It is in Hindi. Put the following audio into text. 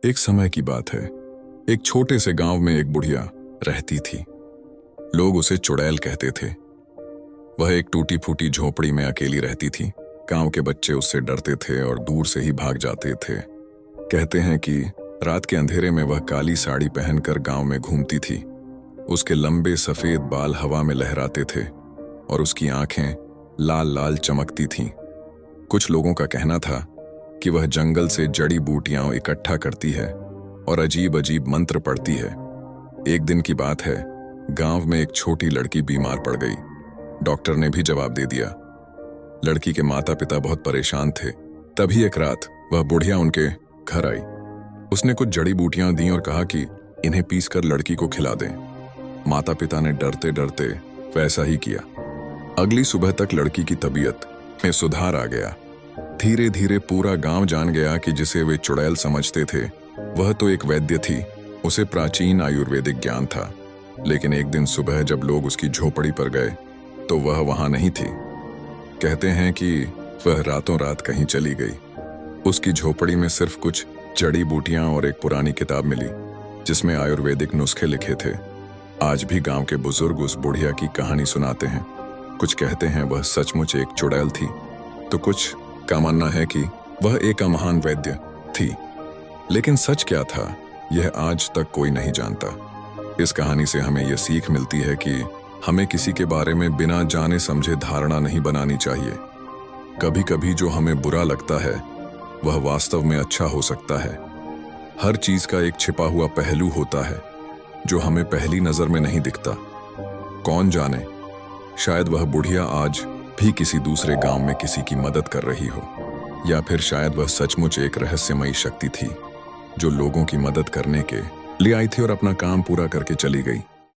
एक समय की बात है। एक छोटे से गांव में एक बुढ़िया रहती थी। लोग उसे चुड़ैल कहते थे। वह एक टूटी फूटी झोपड़ी में अकेली रहती थी। गांव के बच्चे उससे डरते थे और दूर से ही भाग जाते थे। कहते हैं कि रात के अंधेरे में वह काली साड़ी पहनकर गांव में घूमती थी। उसके लंबे सफेद बाल हवा में लहराते थे और उसकी आंखें लाल लाल चमकती थीं। कुछ लोगों का कहना था कि वह जंगल से जड़ी बूटियां इकट्ठा करती है और अजीब अजीब मंत्र पढ़ती है। एक दिन की बात है, गांव में एक छोटी लड़की बीमार पड़ गई। डॉक्टर ने भी जवाब दे दिया। लड़की के माता पिता बहुत परेशान थे। तभी एक रात वह बुढ़िया उनके घर आई। उसने कुछ जड़ी बूटियां दी और कहा कि इन्हें पीसकर लड़की को खिला दें। माता पिता ने डरते डरते वैसा ही किया। अगली सुबह तक लड़की की तबीयत में सुधार आ गया। धीरे धीरे पूरा गांव जान गया कि जिसे वे चुड़ैल समझते थे वह तो एक वैद्य थी। उसे प्राचीन आयुर्वेदिक ज्ञान था। लेकिन एक दिन सुबह जब लोग उसकी झोपड़ी पर गए तो वह वहां नहीं थी। कहते हैं कि वह रातों रात कहीं चली गई। उसकी झोपड़ी में सिर्फ कुछ जड़ी बूटियां और एक पुरानी किताब मिली जिसमें आयुर्वेदिक नुस्खे लिखे थे। आज भी गांव के बुजुर्ग उस बुढ़िया की कहानी सुनाते हैं। कुछ कहते हैं वह सचमुच एक चुड़ैल थी, तो कुछ का मानना है कि वह एक महान वैद्य थी। लेकिन सच क्या था, यह आज तक कोई नहीं जानता। इस कहानी से हमें यह सीख मिलती है कि हमें किसी के बारे में बिना जाने समझे धारणा नहीं बनानी चाहिए। कभी कभी जो हमें बुरा लगता है वह वास्तव में अच्छा हो सकता है। हर चीज का एक छिपा हुआ पहलू होता है जो हमें पहली नजर में नहीं दिखता। कौन जाने, शायद वह बुढ़िया आज भी किसी दूसरे गांव में किसी की मदद कर रही हो, या फिर शायद वह सचमुच एक रहस्यमयी शक्ति थी जो लोगों की मदद करने के लिए आई थी और अपना काम पूरा करके चली गई।